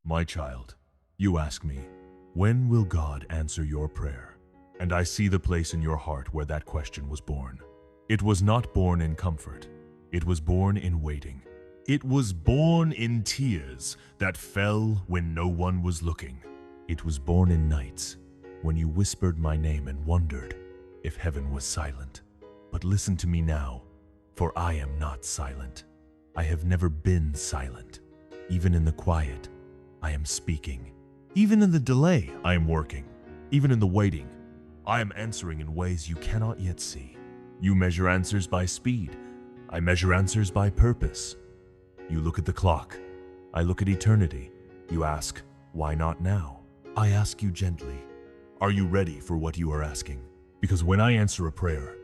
My child, you ask me, when will God answer your prayer? And I see the place in your heart where that question was born. It was not born in comfort. It was born in waiting. It was born in tears that fell when no one was looking. It was born in nights when you whispered my name and wondered if heaven was silent. But listen to me now, for I am not silent. I have never been silent. Even in the quiet, I am speaking. Even in the delay, I am working. Even in the waiting, I am answering in ways you cannot yet see. You measure answers by speed. I measure answers by purpose. You look at the clock. I look at eternity. You ask, why not now? I ask you gently, are you ready for what you are asking? Because when I answer a prayer,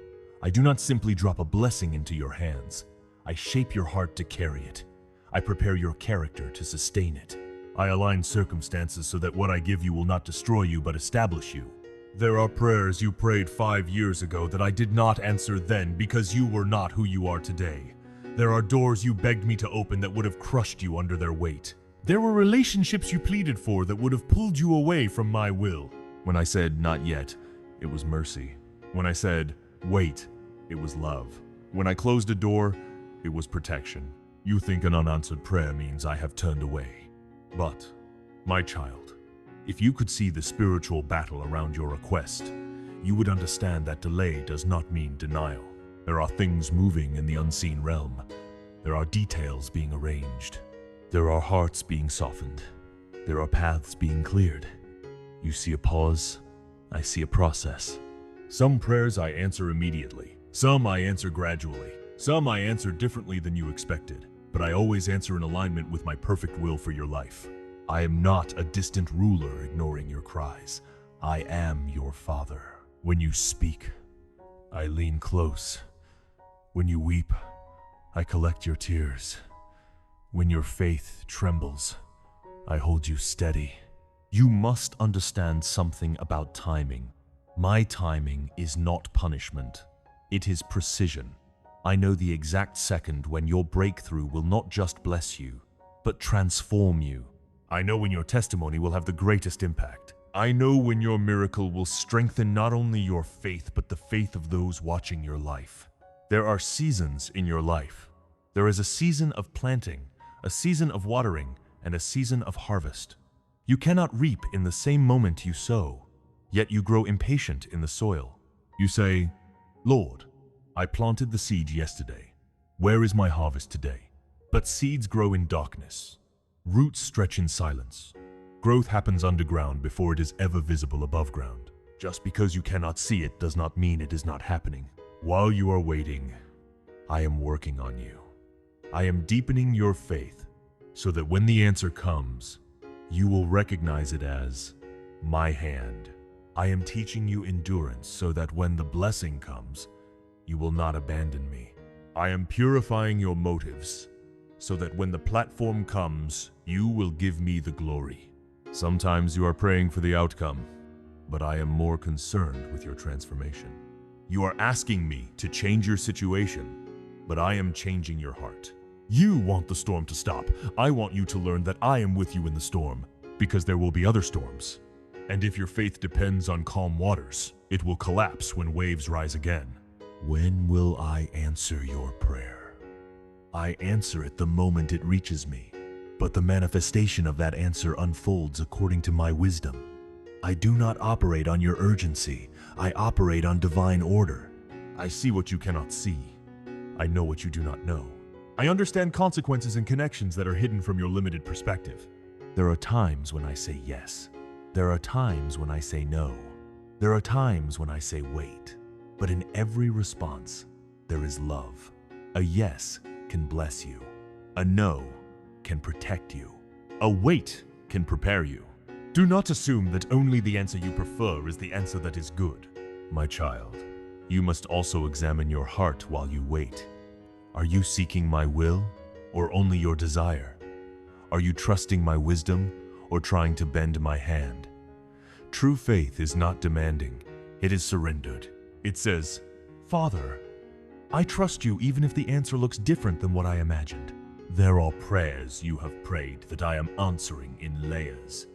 I do not simply drop a blessing into your hands. I shape your heart to carry it. I prepare your character to sustain it. I align circumstances so that what I give you will not destroy you but establish you. There are prayers you prayed 5 years ago that I did not answer then because you were not who you are today. There are doors you begged me to open that would have crushed you under their weight. There were relationships you pleaded for that would have pulled you away from my will. When I said not yet, it was mercy. When I said wait, it was love. When I closed a door, it was protection. You think an unanswered prayer means I have turned away. But, my child, if you could see the spiritual battle around your request, you would understand that delay does not mean denial. There are things moving in the unseen realm. There are details being arranged. There are hearts being softened. There are paths being cleared. You see a pause, I see a process. Some prayers I answer immediately. Some I answer gradually. Some I answer differently than you expected. But I always answer in alignment with my perfect will for your life. I am not a distant ruler ignoring your cries. I am your Father. When you speak, I lean close. When you weep, I collect your tears. When your faith trembles, I hold you steady. You must understand something about timing. My timing is not punishment. It is precision. I know the exact second when your breakthrough will not just bless you, but transform you. I know when your testimony will have the greatest impact. I know when your miracle will strengthen not only your faith, but the faith of those watching your life. There are seasons in your life. There is a season of planting, a season of watering, and a season of harvest. You cannot reap in the same moment you sow, yet you grow impatient in the soil. You say, Lord, I planted the seed yesterday. Where is my harvest today? But seeds grow in darkness. Roots stretch in silence. Growth happens underground before it is ever visible above ground. Just because you cannot see it does not mean it is not happening. While you are waiting, I am working on you. I am deepening your faith so that when the answer comes, you will recognize it as my hand. I am teaching you endurance so that when the blessing comes, you will not abandon me. I am purifying your motives so that when the platform comes, you will give me the glory. Sometimes you are praying for the outcome, but I am more concerned with your transformation. You are asking me to change your situation, but I am changing your heart. You want the storm to stop. I want you to learn that I am with you in the storm, because there will be other storms. And if your faith depends on calm waters, it will collapse when waves rise again. When will I answer your prayer? I answer it the moment it reaches me, but the manifestation of that answer unfolds according to my wisdom. I do not operate on your urgency. I operate on divine order. I see what you cannot see. I know what you do not know. I understand consequences and connections that are hidden from your limited perspective. There are times when I say yes. There are times when I say no. There are times when I say wait. But in every response, there is love. A yes can bless you. A no can protect you. A wait can prepare you. Do not assume that only the answer you prefer is the answer that is good. My child, you must also examine your heart while you wait. Are you seeking my will or only your desire? Are you trusting my wisdom or trying to bend my hand? True faith is not demanding, it is surrendered. It says, Father, I trust you even if the answer looks different than what I imagined. There are prayers you have prayed that I am answering in layers.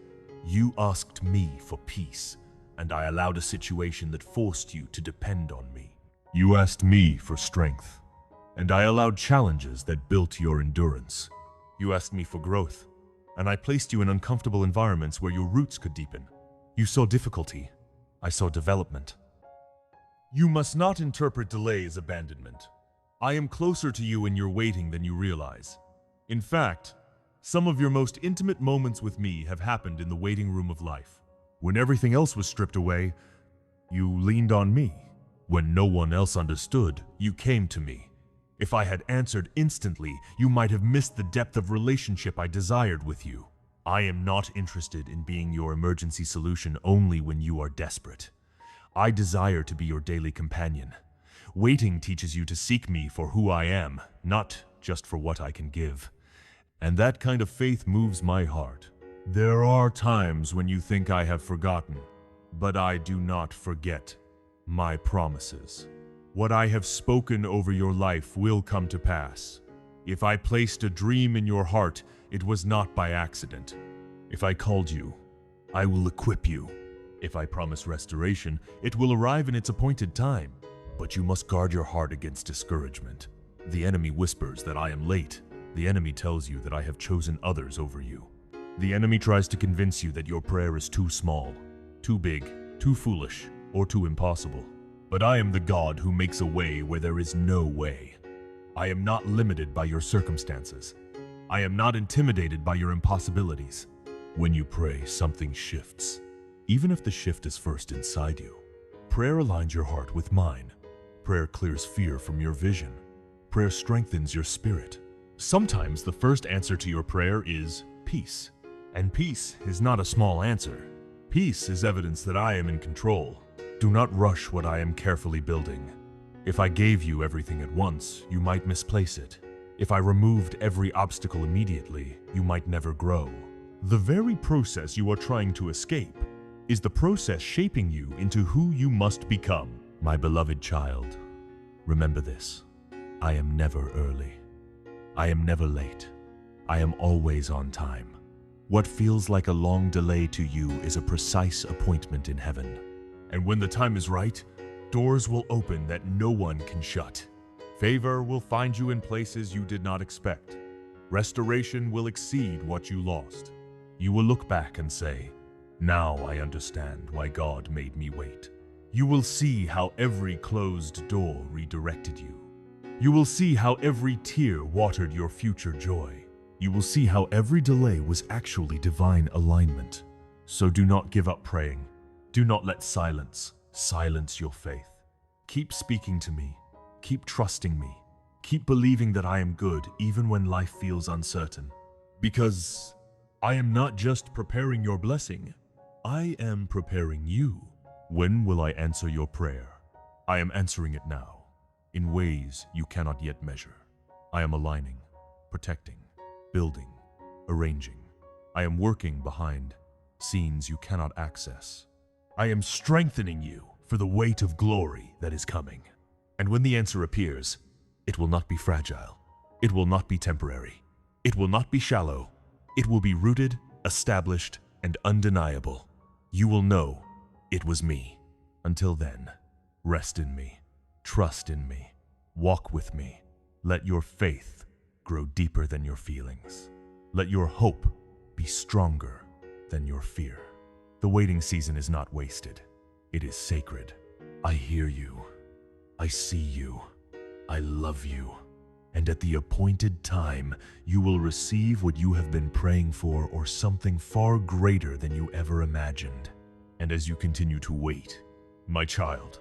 You asked me for peace, and I allowed a situation that forced you to depend on me. You asked me for strength, and I allowed challenges that built your endurance. You asked me for growth, and I placed you in uncomfortable environments where your roots could deepen. You saw difficulty, I saw development. You must not interpret delay as abandonment. I am closer to you in your waiting than you realize. In fact, some of your most intimate moments with me have happened in the waiting room of life. When everything else was stripped away, you leaned on me. When no one else understood, you came to me. If I had answered instantly, you might have missed the depth of relationship I desired with you. I am not interested in being your emergency solution only when you are desperate. I desire to be your daily companion. Waiting teaches you to seek me for who I am, not just for what I can give. And that kind of faith moves my heart. There are times when you think I have forgotten, but I do not forget my promises. What I have spoken over your life will come to pass. If I placed a dream in your heart, it was not by accident. If I called you, I will equip you. If I promise restoration, it will arrive in its appointed time. But you must guard your heart against discouragement. The enemy whispers that I am late. The enemy tells you that I have chosen others over you. The enemy tries to convince you that your prayer is too small, too big, too foolish, or too impossible. But I am the God who makes a way where there is no way. I am not limited by your circumstances. I am not intimidated by your impossibilities. When you pray, something shifts. Even if the shift is first inside you. Prayer aligns your heart with mine. Prayer clears fear from your vision. Prayer strengthens your spirit. Sometimes the first answer to your prayer is peace. And peace is not a small answer. Peace is evidence that I am in control. Do not rush what I am carefully building. If I gave you everything at once, you might misplace it. If I removed every obstacle immediately, you might never grow. The very process you are trying to escape is the process shaping you into who you must become. My beloved child, remember this. I am never early. I am never late. I am always on time. What feels like a long delay to you is a precise appointment in heaven. And when the time is right, doors will open that no one can shut. Favor will find you in places you did not expect. Restoration will exceed what you lost. You will look back and say, "Now I understand why God made me wait." You will see how every closed door redirected you. You will see how every tear watered your future joy. You will see how every delay was actually divine alignment. So do not give up praying. Do not let silence your faith. Keep speaking to me. Keep trusting me. Keep believing that I am good even when life feels uncertain. Because I am not just preparing your blessing, I am preparing you. When will I answer your prayer? I am answering it now, in ways you cannot yet measure. I am aligning, protecting, building, arranging. I am working behind scenes you cannot access. I am strengthening you for the weight of glory that is coming. And when the answer appears, it will not be fragile. It will not be temporary. It will not be shallow. It will be rooted, established, and undeniable. You will know it was me. Until then, rest in me, trust in me, walk with me. Let your faith grow deeper than your feelings. Let your hope be stronger than your fear. The waiting season is not wasted. It is sacred. I hear you. I see you. I love you. And at the appointed time, you will receive what you have been praying for or something far greater than you ever imagined. And as you continue to wait, my child,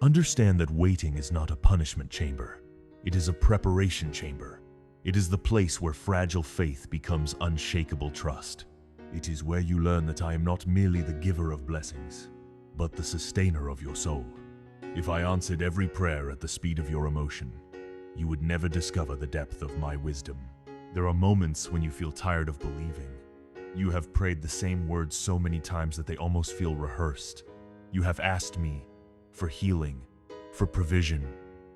understand that waiting is not a punishment chamber. It is a preparation chamber. It is the place where fragile faith becomes unshakable trust. It is where you learn that I am not merely the giver of blessings, but the sustainer of your soul. If I answered every prayer at the speed of your emotion, you would never discover the depth of my wisdom. There are moments when you feel tired of believing. You have prayed the same words so many times that they almost feel rehearsed. You have asked me for healing, for provision,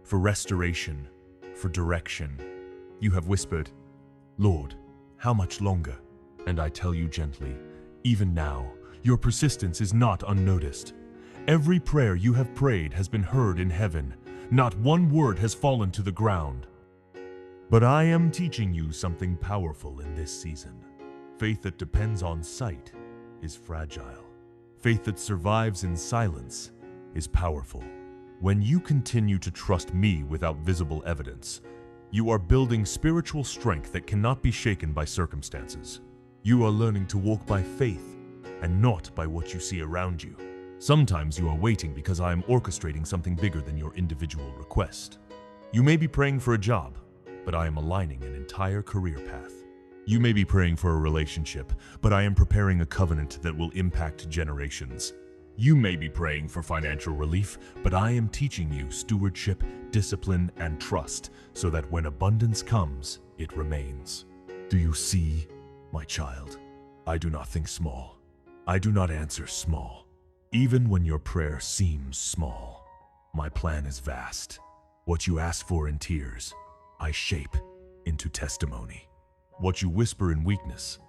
for restoration, for direction. You have whispered, Lord, how much longer? And I tell you gently, even now, your persistence is not unnoticed. Every prayer you have prayed has been heard in heaven. Not one word has fallen to the ground. But I am teaching you something powerful in this season. Faith that depends on sight is fragile. Faith that survives in silence is powerful. When you continue to trust me without visible evidence, you are building spiritual strength that cannot be shaken by circumstances. You are learning to walk by faith and not by what you see around you. Sometimes you are waiting because I am orchestrating something bigger than your individual request. You may be praying for a job, but I am aligning an entire career path. You may be praying for a relationship, but I am preparing a covenant that will impact generations. You may be praying for financial relief, but I am teaching you stewardship, discipline, and trust so that when abundance comes, it remains. Do you see, my child? I do not think small. I do not answer small. Even when your prayer seems small, my plan is vast. What you ask for in tears, I shape into testimony. What you whisper in weakness,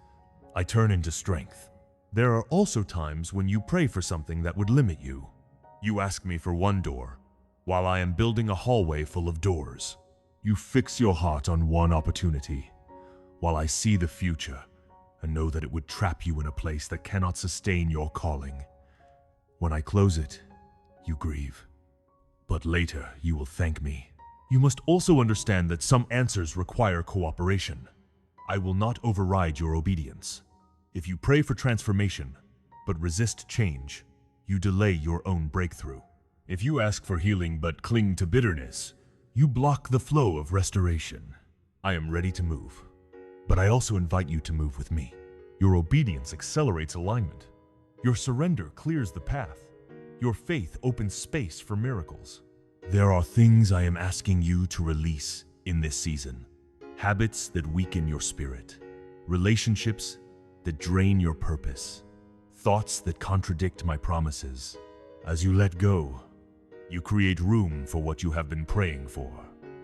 I turn into strength. There are also times when you pray for something that would limit you. You ask me for one door, while I am building a hallway full of doors. You fix your heart on one opportunity, while I see the future and know that it would trap you in a place that cannot sustain your calling. When I close it, you grieve. But later, you will thank me. You must also understand that some answers require cooperation. I will not override your obedience. If you pray for transformation, but resist change, you delay your own breakthrough. If you ask for healing but cling to bitterness, you block the flow of restoration. I am ready to move, but I also invite you to move with me. Your obedience accelerates alignment. Your surrender clears the path. Your faith opens space for miracles. There are things I am asking you to release in this season. Habits that weaken your spirit. Relationships that drain your purpose. Thoughts that contradict my promises. As you let go, you create room for what you have been praying for.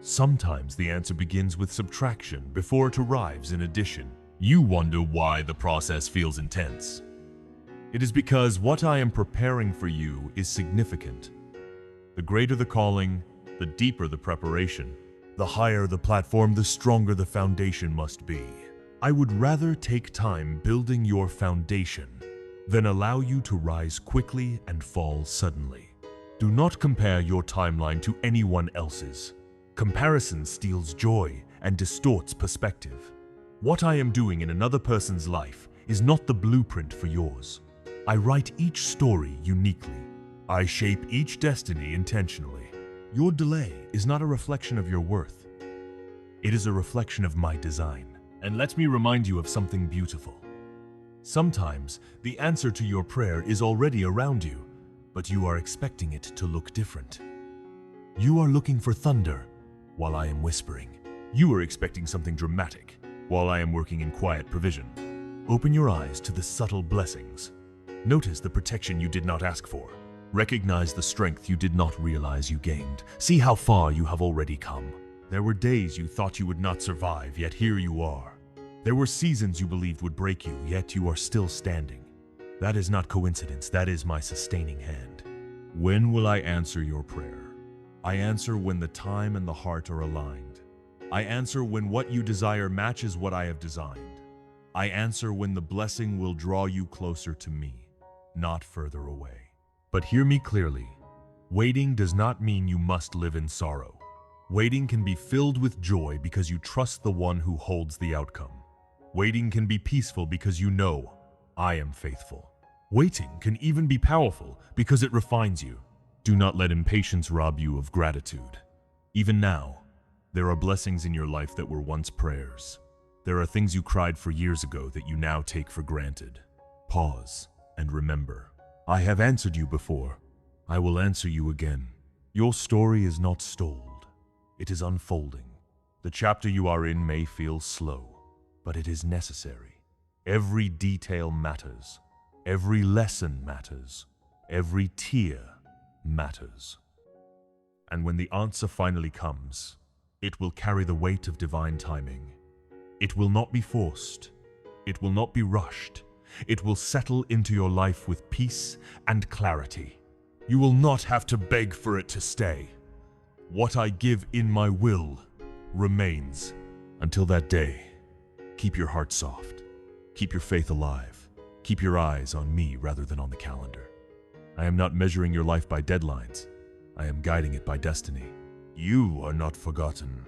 Sometimes the answer begins with subtraction before it arrives in addition. You wonder why the process feels intense. It is because what I am preparing for you is significant. The greater the calling, the deeper the preparation. The higher the platform, the stronger the foundation must be. I would rather take time building your foundation than allow you to rise quickly and fall suddenly. Do not compare your timeline to anyone else's. Comparison steals joy and distorts perspective. What I am doing in another person's life is not the blueprint for yours. I write each story uniquely. I shape each destiny intentionally. Your delay is not a reflection of your worth. It is a reflection of my design. And let me remind you of something beautiful. Sometimes the answer to your prayer is already around you, but you are expecting it to look different. You are looking for thunder while I am whispering. You are expecting something dramatic while I am working in quiet provision. Open your eyes to the subtle blessings. Notice the protection you did not ask for. Recognize the strength you did not realize you gained. See how far you have already come. There were days you thought you would not survive, yet here you are. There were seasons you believed would break you, yet you are still standing. That is not coincidence, that is my sustaining hand. When will I answer your prayer? I answer when the time and the heart are aligned. I answer when what you desire matches what I have designed. I answer when the blessing will draw you closer to me, not further away. But hear me clearly. Waiting does not mean you must live in sorrow. Waiting can be filled with joy because you trust the one who holds the outcome. Waiting can be peaceful because you know I am faithful. Waiting can even be powerful because it refines you. Do not let impatience rob you of gratitude. Even now, there are blessings in your life that were once prayers. There are things you cried for years ago that you now take for granted. Pause and remember. I have answered you before. I will answer you again. Your story is not stalled. It is unfolding. The chapter you are in may feel slow, but it is necessary. Every detail matters. Every lesson matters. Every tear matters. And when the answer finally comes, it will carry the weight of divine timing. It will not be forced. It will not be rushed. It will settle into your life with peace and clarity. You will not have to beg for it to stay. What I give in my will remains. Until that day, keep your heart soft. Keep your faith alive. Keep your eyes on me rather than on the calendar. I am not measuring your life by deadlines. I am guiding it by destiny. You are not forgotten.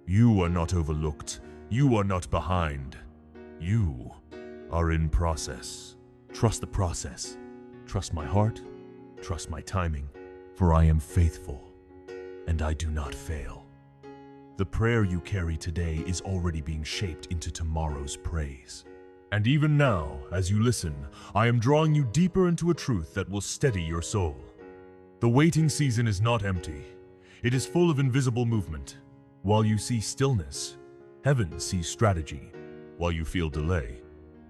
You are not overlooked. You are not behind. You are in process. Trust the process. Trust my heart. Trust my timing. For I am faithful, and I do not fail. The prayer you carry today is already being shaped into tomorrow's praise. And even now, as you listen, I am drawing you deeper into a truth that will steady your soul. The waiting season is not empty. It is full of invisible movement. While you see stillness, heaven sees strategy. While you feel delay,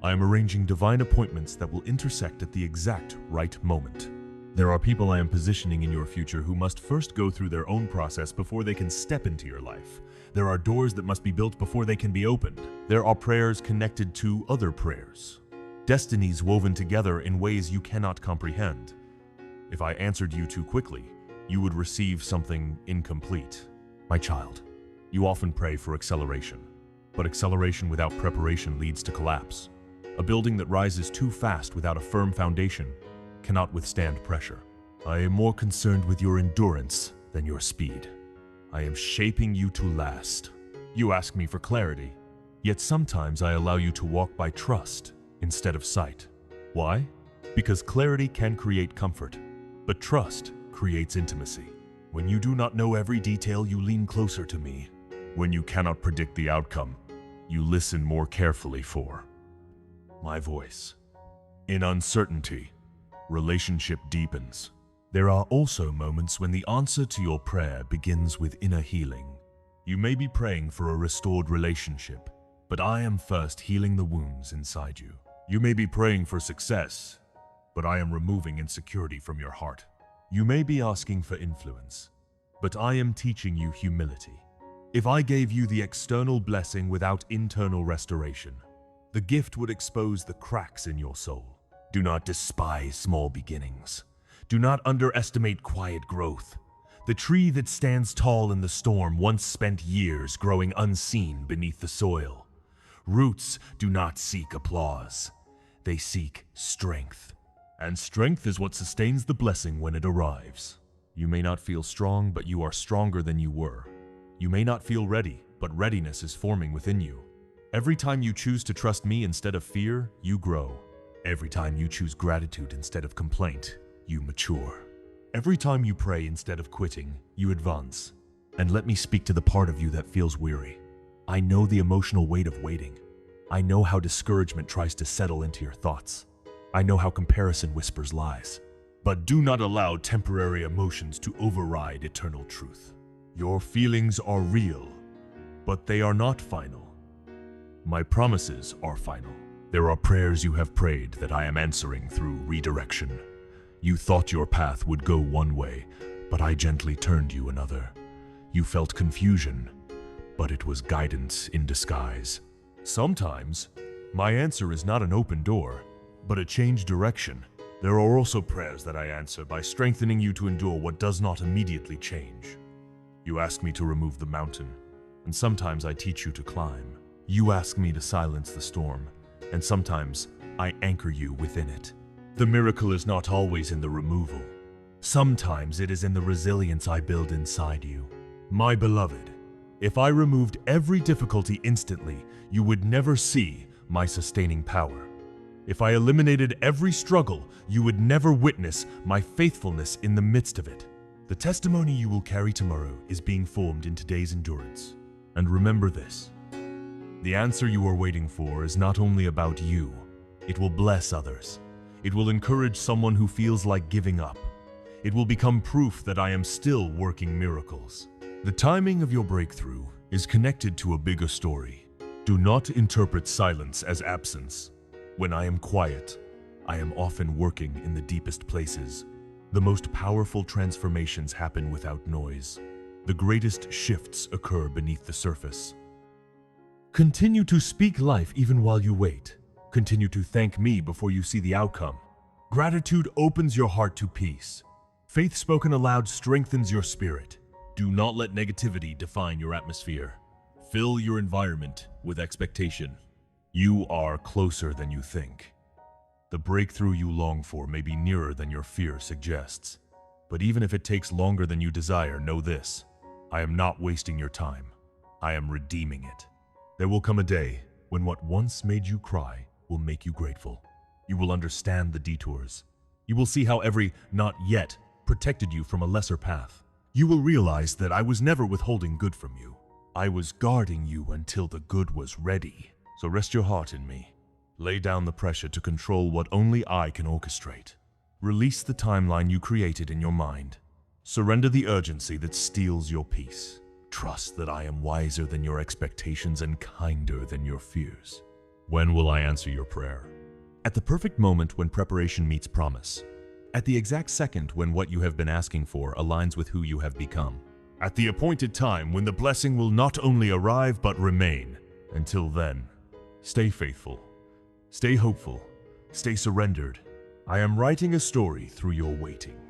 I am arranging divine appointments that will intersect at the exact right moment. There are people I am positioning in your future who must first go through their own process before they can step into your life. There are doors that must be built before they can be opened. There are prayers connected to other prayers. Destinies woven together in ways you cannot comprehend. If I answered you too quickly, you would receive something incomplete. My child, you often pray for acceleration, but acceleration without preparation leads to collapse. A building that rises too fast without a firm foundation cannot withstand pressure. I am more concerned with your endurance than your speed. I am shaping you to last. You ask me for clarity, yet sometimes I allow you to walk by trust instead of sight. Why? Because clarity can create comfort, but trust creates intimacy. When you do not know every detail, you lean closer to me. When you cannot predict the outcome, you listen more carefully for my voice. In uncertainty, relationship deepens. There are also moments when the answer to your prayer begins with inner healing. You may be praying for a restored relationship, but I am first healing the wounds inside you. You may be praying for success, but I am removing insecurity from your heart. You may be asking for influence, but I am teaching you humility. If I gave you the external blessing without internal restoration, the gift would expose the cracks in your soul. Do not despise small beginnings. Do not underestimate quiet growth. The tree that stands tall in the storm once spent years growing unseen beneath the soil. Roots do not seek applause. They seek strength. And strength is what sustains the blessing when it arrives. You may not feel strong, but you are stronger than you were. You may not feel ready, but readiness is forming within you. Every time you choose to trust me instead of fear, you grow. Every time you choose gratitude instead of complaint, you mature. Every time you pray instead of quitting, you advance. And let me speak to the part of you that feels weary. I know the emotional weight of waiting. I know how discouragement tries to settle into your thoughts. I know how comparison whispers lies. But do not allow temporary emotions to override eternal truth. Your feelings are real, but they are not final. My promises are final. There are prayers you have prayed that I am answering through redirection. You thought your path would go one way, but I gently turned you another. You felt confusion, but it was guidance in disguise. Sometimes, my answer is not an open door, but a changed direction. There are also prayers that I answer by strengthening you to endure what does not immediately change. You ask me to remove the mountain, and sometimes I teach you to climb. You ask me to silence the storm, and sometimes I anchor you within it. The miracle is not always in the removal. Sometimes it is in the resilience I build inside you. My beloved, if I removed every difficulty instantly, you would never see my sustaining power. If I eliminated every struggle, you would never witness my faithfulness in the midst of it. The testimony you will carry tomorrow is being formed in today's endurance. And remember this: the answer you are waiting for is not only about you, it will bless others. It will encourage someone who feels like giving up. It will become proof that I am still working miracles. The timing of your breakthrough is connected to a bigger story. Do not interpret silence as absence. When I am quiet, I am often working in the deepest places. The most powerful transformations happen without noise. The greatest shifts occur beneath the surface. Continue to speak life even while you wait. Continue to thank me before you see the outcome. Gratitude opens your heart to peace. Faith spoken aloud strengthens your spirit. Do not let negativity define your atmosphere. Fill your environment with expectation. You are closer than you think. The breakthrough you long for may be nearer than your fear suggests. But even if it takes longer than you desire, know this: I am not wasting your time. I am redeeming it. There will come a day when what once made you cry will make you grateful. You will understand the detours. You will see how every "not yet" protected you from a lesser path. You will realize that I was never withholding good from you. I was guarding you until the good was ready. So rest your heart in me. Lay down the pressure to control what only I can orchestrate. Release the timeline you created in your mind. Surrender the urgency that steals your peace. Trust that I am wiser than your expectations and kinder than your fears. When will I answer your prayer? At the perfect moment when preparation meets promise. At the exact second when what you have been asking for aligns with who you have become. At the appointed time when the blessing will not only arrive but remain. Until then, stay faithful, stay hopeful, stay surrendered. I am writing a story through your waiting.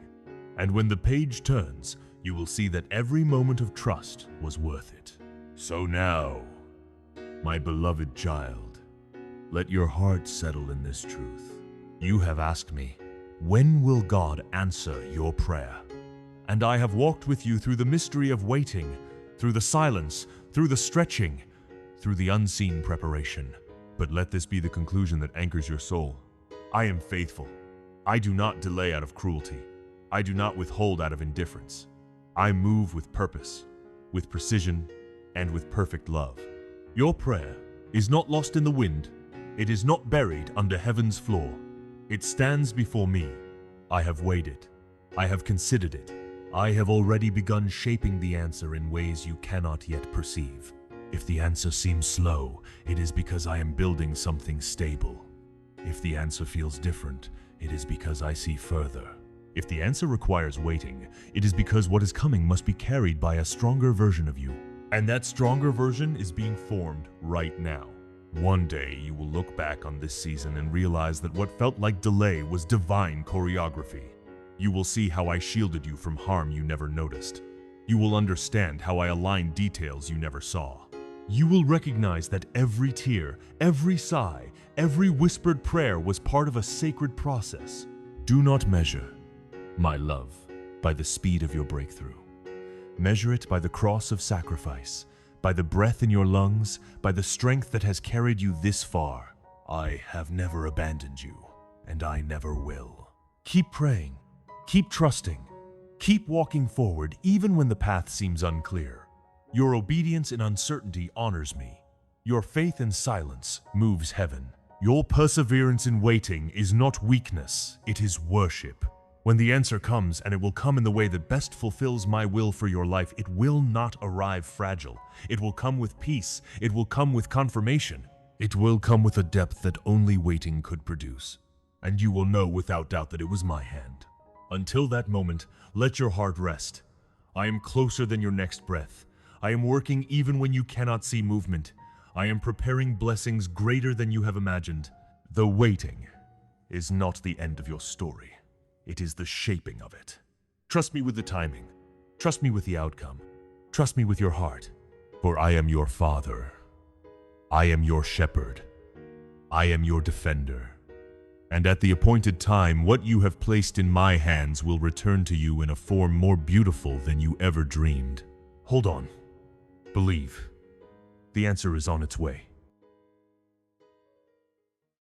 And when the page turns, you will see that every moment of trust was worth it. So now, my beloved child, let your heart settle in this truth. You have asked me, when will God answer your prayer? And I have walked with you through the mystery of waiting, through the silence, through the stretching, through the unseen preparation. But let this be the conclusion that anchors your soul. I am faithful. I do not delay out of cruelty. I do not withhold out of indifference. I move with purpose, with precision, and with perfect love. Your prayer is not lost in the wind. It is not buried under heaven's floor. It stands before me. I have weighed it. I have considered it. I have already begun shaping the answer in ways you cannot yet perceive. If the answer seems slow, it is because I am building something stable. If the answer feels different, it is because I see further. If the answer requires waiting, it is because what is coming must be carried by a stronger version of you. And that stronger version is being formed right now. One day you will look back on this season and realize that what felt like delay was divine choreography. You will see how I shielded you from harm you never noticed. You will understand how I aligned details you never saw. You will recognize that every tear, every sigh, every whispered prayer was part of a sacred process. Do not measure my love by the speed of your breakthrough. Measure it by the cross of sacrifice, by the breath in your lungs, by the strength that has carried you this far. I have never abandoned you, and I never will. Keep praying, keep trusting, keep walking forward even when the path seems unclear. Your obedience in uncertainty honors me. Your faith in silence moves heaven. Your perseverance in waiting is not weakness, it is worship. When the answer comes, and it will come in the way that best fulfills my will for your life, it will not arrive fragile. It will come with peace. It will come with confirmation. It will come with a depth that only waiting could produce. And you will know without doubt that it was my hand. Until that moment, let your heart rest. I am closer than your next breath. I am working even when you cannot see movement. I am preparing blessings greater than you have imagined. The waiting is not the end of your story. It is the shaping of it. Trust me with the timing. Trust me with the outcome. Trust me with your heart. For I am your father. I am your shepherd. I am your defender. And at the appointed time, what you have placed in my hands will return to you in a form more beautiful than you ever dreamed. Hold on. Believe. The answer is on its way.